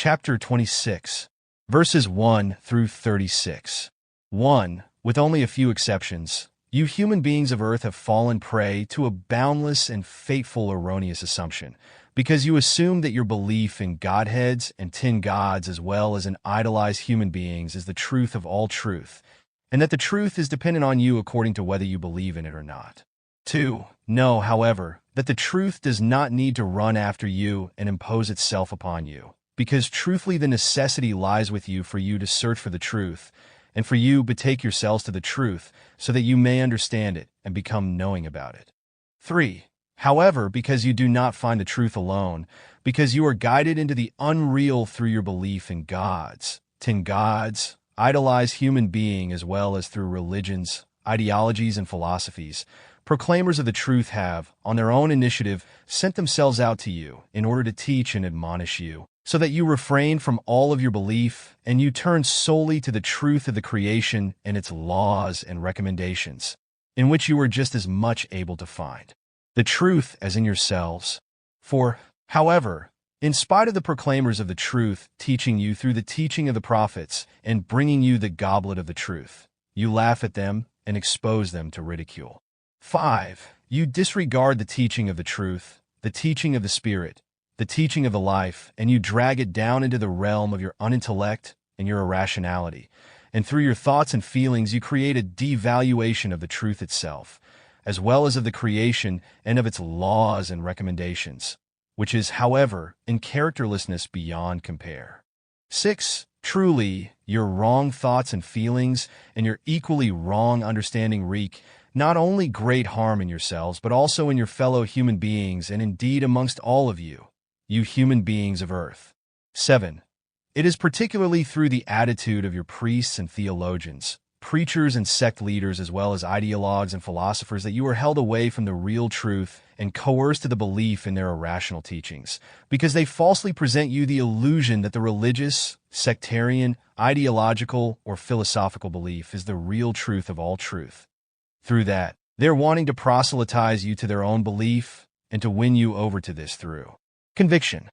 Chapter 26, verses 1 through 36. 1. With only a few exceptions, you human beings of Earth have fallen prey to a boundless and fateful erroneous assumption, because you assume that your belief in Godheads and 10 gods as well as in idolized human beings is the truth of all truth, and that the truth is dependent on you according to whether you believe in it or not. 2. Know, however, that the truth does not need to run after you and impose itself upon you, because truthfully the necessity lies with you for you to search for the truth, and for you betake yourselves to the truth, so that you may understand it and become knowing about it. 3. However, because you do not find the truth alone, because you are guided into the unreal through your belief in gods, 10 gods, idolized human being as well as through religions, ideologies, and philosophies, proclaimers of the truth have, on their own initiative, sent themselves out to you in order to teach and admonish you, so that you refrain from all of your belief and you turn solely to the truth of the creation and its laws and recommendations, in which you are just as much able to find the truth as in yourselves. For, however, in spite of the proclaimers of the truth teaching you through the teaching of the prophets and bringing you the goblet of the truth, you laugh at them and expose them to ridicule. 5. You disregard the teaching of the truth, the teaching of the Spirit, the teaching of the life, and you drag it down into the realm of your unintellect and your irrationality, and through your thoughts and feelings you create a devaluation of the truth itself, as well as of the creation and of its laws and recommendations, which is, however, in characterlessness beyond compare. 6. Truly, your wrong thoughts and feelings and your equally wrong understanding wreak not only great harm in yourselves, but also in your fellow human beings and indeed amongst all of you, you human beings of Earth. 7. It is particularly through the attitude of your priests and theologians, preachers and sect leaders as well as ideologues and philosophers that you are held away from the real truth and coerced to the belief in their irrational teachings, because they falsely present you the illusion that the religious, sectarian, ideological, or philosophical belief is the real truth of all truth. Through that, they're wanting to proselytize you to their own belief and to win you over to this through conviction.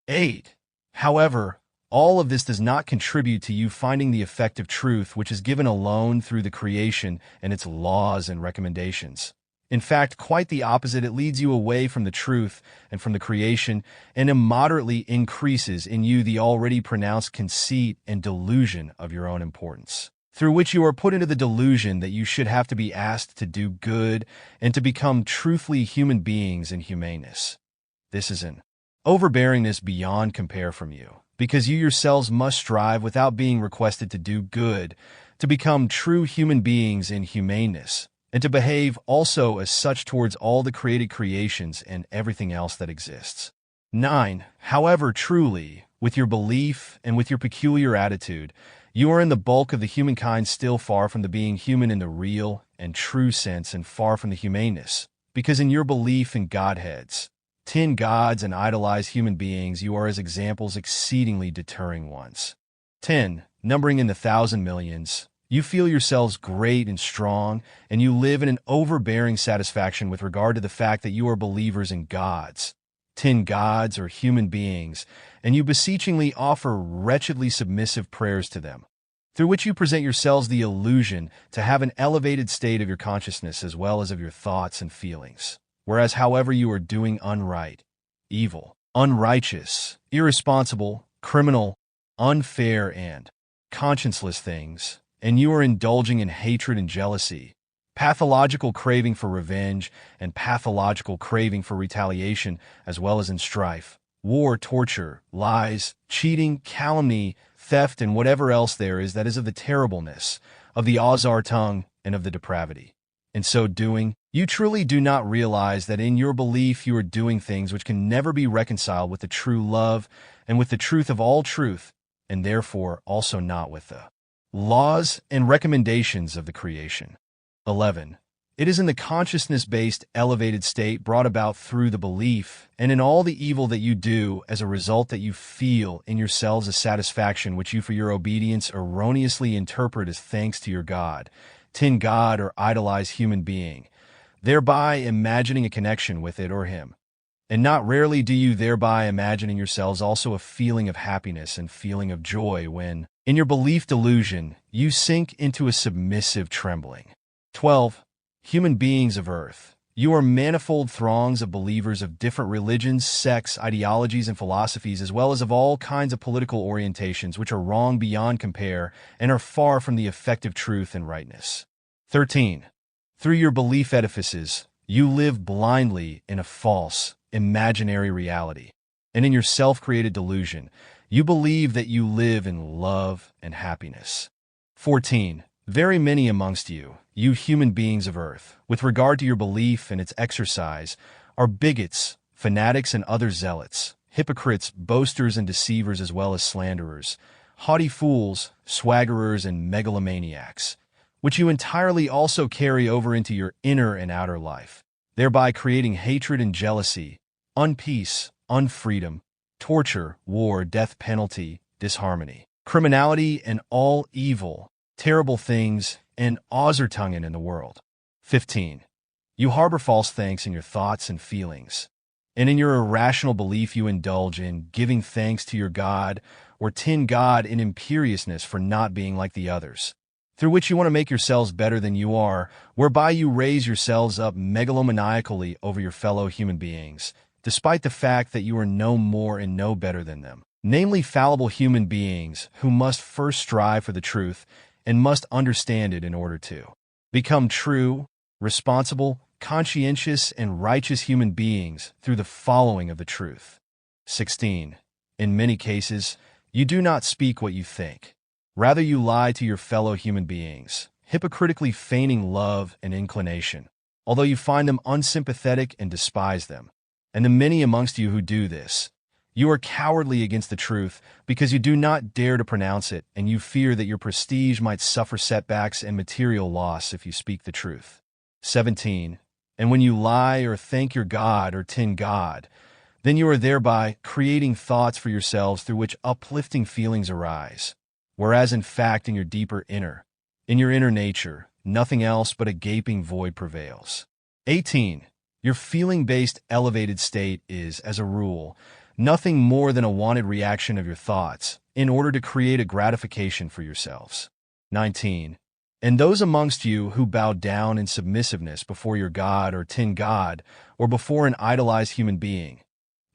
8. However, all of this does not contribute to you finding the effective truth which is given alone through the creation and its laws and recommendations. In fact, quite the opposite, it leads you away from the truth and from the creation and immoderately increases in you the already pronounced conceit and delusion of your own importance, through which you are put into the delusion that you should have to be asked to do good and to become truthfully human beings in humaneness. This is an overbearingness beyond compare from you, because you yourselves must strive without being requested to do good, to become true human beings in humaneness, and to behave also as such towards all the created creations and everything else that exists. 9. However, truly, with your belief and with your peculiar attitude, you are in the bulk of the humankind still far from the being human in the real and true sense and far from the humaneness, because in your belief in Godheads, 10 gods and idolized human beings, you are as examples exceedingly deterring ones. 10. Numbering in the 1,000 millions, you feel yourselves great and strong, and you live in an overbearing satisfaction with regard to the fact that you are believers in gods, 10 gods or human beings, and you beseechingly offer wretchedly submissive prayers to them, through which you present yourselves the illusion to have an elevated state of your consciousness as well as of your thoughts and feelings. Whereas, however, you are doing unright, evil, unrighteous, irresponsible, criminal, unfair, and conscienceless things, and you are indulging in hatred and jealousy, pathological craving for revenge, and pathological craving for retaliation, as well as in strife, war, torture, lies, cheating, calumny, theft, and whatever else there is that is of the terribleness, of the Ausartung, and of the depravity. In so doing, you truly do not realize that in your belief you are doing things which can never be reconciled with the true love and with the truth of all truth, and therefore also not with the laws and recommendations of the creation. 11. It is in the consciousness-based elevated state brought about through the belief and in all the evil that you do as a result that you feel in yourselves a satisfaction which you for your obedience erroneously interpret as thanks to your God, 10 God or idolized human being, thereby imagining a connection with it or him. And not rarely do you thereby imagining yourselves also a feeling of happiness and feeling of joy when, in your belief delusion, you sink into a submissive trembling. 12. Human beings of Earth. You are manifold throngs of believers of different religions, sects, ideologies, and philosophies, as well as of all kinds of political orientations which are wrong beyond compare and are far from the effective truth and rightness. 13. Through your belief edifices, you live blindly in a false, imaginary reality, and in your self-created delusion, you believe that you live in love and happiness. 14. Very many amongst you, you human beings of Earth, with regard to your belief and its exercise, are bigots, fanatics and other zealots, hypocrites, boasters and deceivers as well as slanderers, haughty fools, swaggerers and megalomaniacs, which you entirely also carry over into your inner and outer life, thereby creating hatred and jealousy, unpeace, unfreedom, torture, war, death penalty, disharmony, criminality, and all evil, terrible things, and Ausartungen in the world. 15. You harbor false thanks in your thoughts and feelings, and in your irrational belief you indulge in giving thanks to your God or tin God in imperiousness for not being like the others, through which you want to make yourselves better than you are, whereby you raise yourselves up megalomaniacally over your fellow human beings, despite the fact that you are no more and no better than them, namely fallible human beings who must first strive for the truth and must understand it in order to become true, responsible, conscientious, and righteous human beings through the following of the truth. 16. In many cases, you do not speak what you think. Rather, you lie to your fellow human beings, hypocritically feigning love and inclination, although you find them unsympathetic and despise them. And the many amongst you who do this, you are cowardly against the truth because you do not dare to pronounce it, and you fear that your prestige might suffer setbacks and material loss if you speak the truth. 17. And when you lie or thank your God or tin God, then you are thereby creating thoughts for yourselves through which uplifting feelings arise, whereas in fact in your inner nature, nothing else but a gaping void prevails. 18. Your feeling-based elevated state is, as a rule, nothing more than a wanted reaction of your thoughts in order to create a gratification for yourselves. 19. And those amongst you who bow down in submissiveness before your God or tin God or before an idolized human being,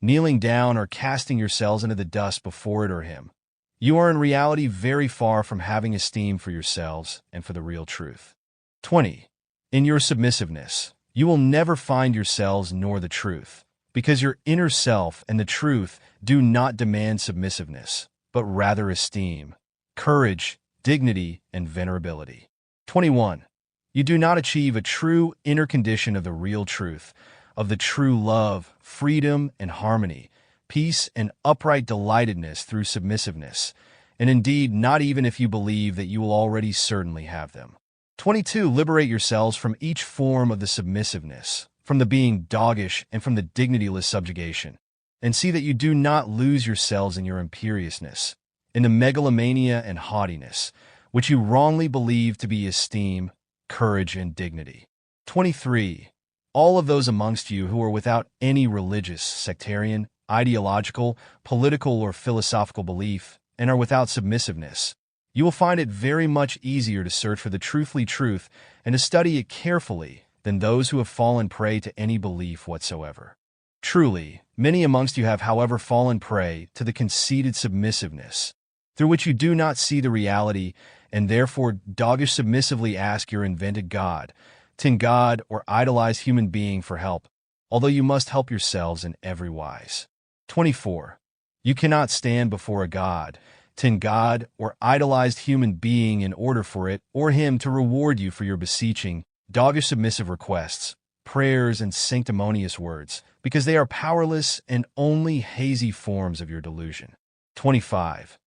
kneeling down or casting yourselves into the dust before it or him, you are in reality very far from having esteem for yourselves and for the real truth. 20. In your submissiveness, you will never find yourselves nor the truth, because your inner self and the truth do not demand submissiveness, but rather esteem, courage, dignity, and venerability. 21. You do not achieve a true inner condition of the real truth, of the true love, freedom, and harmony, peace, and upright delightedness through submissiveness, and indeed not even if you believe that you will already certainly have them. 22. Liberate yourselves from each form of the submissiveness, from the being doggish and from the dignityless subjugation, and see that you do not lose yourselves in your imperiousness, in the megalomania and haughtiness, which you wrongly believe to be esteem, courage, and dignity. 23. All of those amongst you who are without any religious, sectarian, ideological, political, or philosophical belief, and are without submissiveness, you will find it very much easier to search for the truthfully truth and to study it carefully than those who have fallen prey to any belief whatsoever. Truly, many amongst you have, however, fallen prey to the conceited submissiveness, through which you do not see the reality, and therefore doggish submissively ask your invented God, tin God, or idolized human being for help, although you must help yourselves in every wise. 24. You cannot stand before a God, tin God, or idolized human being in order for it or him to reward you for your beseeching, doggish submissive requests, prayers, and sanctimonious words, because they are powerless and only hazy forms of your delusion. 25.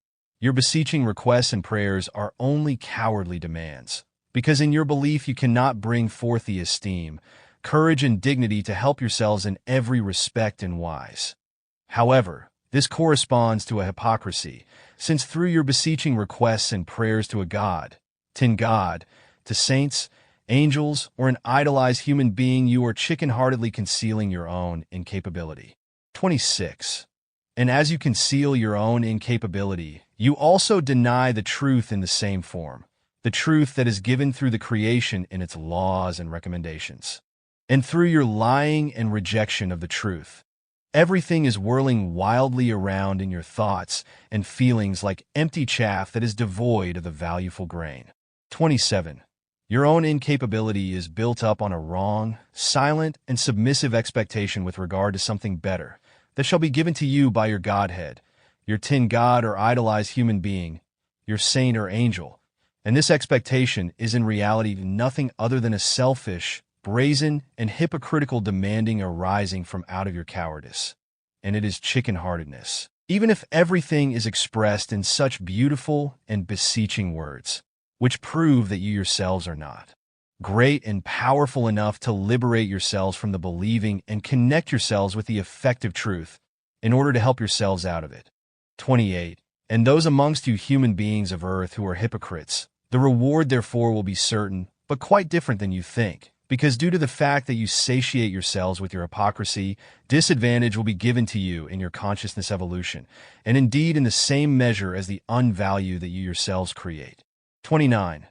Your beseeching requests and prayers are only cowardly demands, because in your belief you cannot bring forth the esteem, courage, and dignity to help yourselves in every respect and wise. However, this corresponds to a hypocrisy, since through your beseeching requests and prayers to a God, tin God, to saints, angels, or an idolized human being, you are chicken-heartedly concealing your own incapability. 26. And as you conceal your own incapability, you also deny the truth in the same form, the truth that is given through the creation in its laws and recommendations. And through your lying and rejection of the truth, everything is whirling wildly around in your thoughts and feelings like empty chaff that is devoid of the valueful grain. 27. Your own incapability is built up on a wrong, silent, and submissive expectation with regard to something better that shall be given to you by your Godhead, your tin god or idolized human being, your saint or angel. And this expectation is in reality nothing other than a selfish, brazen, and hypocritical demanding arising from out of your cowardice. And it is chicken-heartedness. Even if everything is expressed in such beautiful and beseeching words, which prove that you yourselves are not great and powerful enough to liberate yourselves from the believing and connect yourselves with the effective truth in order to help yourselves out of it. 28. And those amongst you human beings of earth who are hypocrites, the reward therefore will be certain, but quite different than you think, because due to the fact that you satiate yourselves with your hypocrisy, disadvantage will be given to you in your consciousness evolution, and indeed in the same measure as the unvalue that you yourselves create. 29.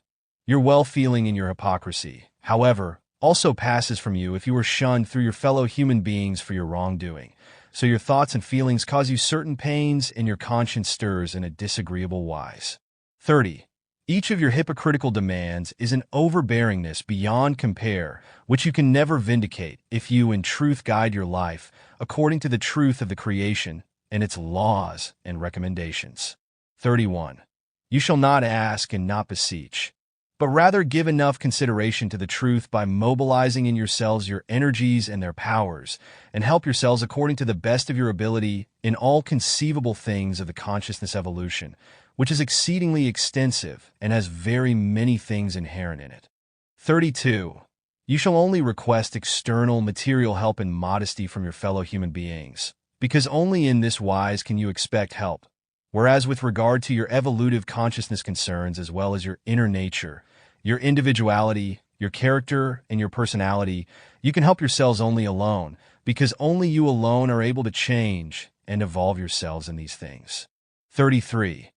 Your well-feeling in your hypocrisy, however, also passes from you if you are shunned through your fellow human beings for your wrongdoing. So your thoughts and feelings cause you certain pains and your conscience stirs in a disagreeable wise. 30. Each of your hypocritical demands is an overbearingness beyond compare, which you can never vindicate if you in truth guide your life according to the truth of the creation and its laws and recommendations. 31. You shall not ask and not beseech, but rather give enough consideration to the truth by mobilizing in yourselves your energies and their powers, and help yourselves according to the best of your ability in all conceivable things of the consciousness evolution, which is exceedingly extensive and has very many things inherent in it. 32. You shall only request external material help and modesty from your fellow human beings, because only in this wise can you expect help. Whereas with regard to your evolutive consciousness concerns as well as your inner nature, your individuality, your character, and your personality, you can help yourselves only alone, because only you alone are able to change and evolve yourselves in these things. 33.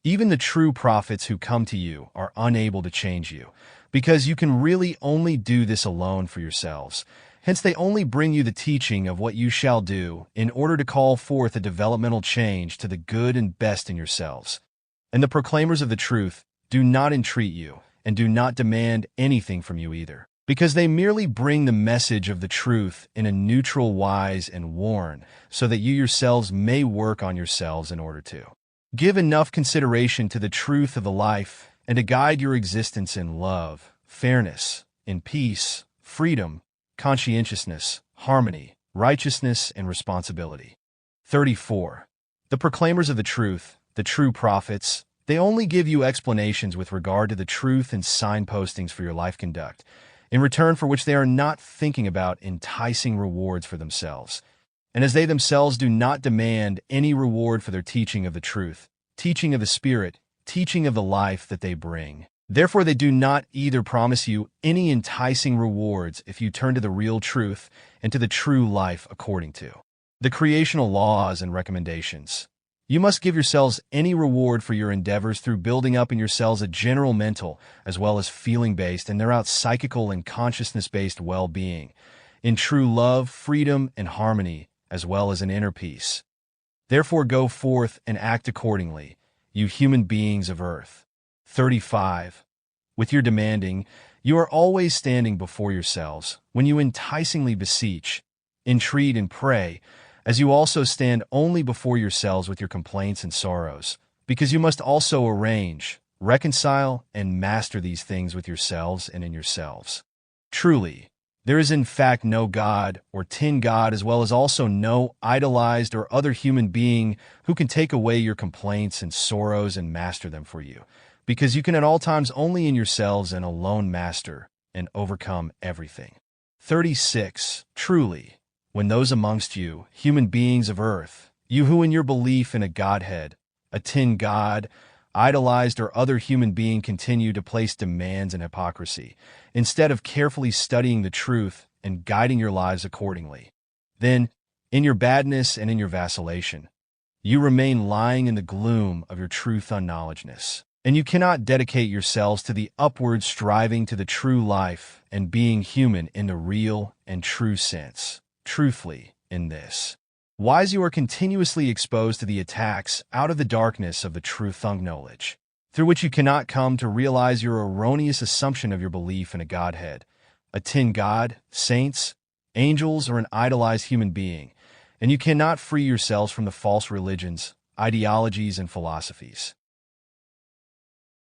Even the true prophets who come to you are unable to change you, because you can really only do this alone for yourselves. Hence they only bring you the teaching of what you shall do in order to call forth a developmental change to the good and best in yourselves. And the proclaimers of the truth do not entreat you and do not demand anything from you either, because they merely bring the message of the truth in a neutral wise and warn, so that you yourselves may work on yourselves in order to give enough consideration to the truth of the life and to guide your existence in love, fairness, in peace, freedom, conscientiousness, harmony, righteousness, and responsibility. 34. The proclaimers of the truth, the true prophets, they only give you explanations with regard to the truth and signpostings for your life conduct, in return for which they are not thinking about enticing rewards for themselves. And as they themselves do not demand any reward for their teaching of the truth, teaching of the Spirit, teaching of the life that they bring, therefore they do not either promise you any enticing rewards if you turn to the real truth and to the true life according to the creational laws and recommendations. You must give yourselves any reward for your endeavors through building up in yourselves a general mental as well as feeling-based and thereout psychical and consciousness-based well-being, in true love, freedom, and harmony, as well as in inner peace. Therefore go forth and act accordingly, you human beings of earth. 35. With your demanding, you are always standing before yourselves, when you enticingly beseech, entreat, and pray, as you also stand only before yourselves with your complaints and sorrows, because you must also arrange, reconcile, and master these things with yourselves and in yourselves. Truly, there is in fact no God or tin god, as well as also no idolized or other human being who can take away your complaints and sorrows and master them for you, because you can at all times only in yourselves and alone master and overcome everything. 36. Truly, when those amongst you, human beings of earth, you who in your belief in a Godhead, a tin god, idolized or other human being continue to place demands and hypocrisy, instead of carefully studying the truth and guiding your lives accordingly, then In your badness and in your vacillation, you remain lying in the gloom of your truth unknowledgeness, and you cannot dedicate yourselves to the upward striving to the true life and being human in the real and true sense. Truthfully, in this wise you are continuously exposed to the attacks out of the darkness of the truth knowledge, through which you cannot come to realize your erroneous assumption of your belief in a Godhead, a tin God, saints, angels, or an idolized human being, and you cannot free yourselves from the false religions, ideologies, and philosophies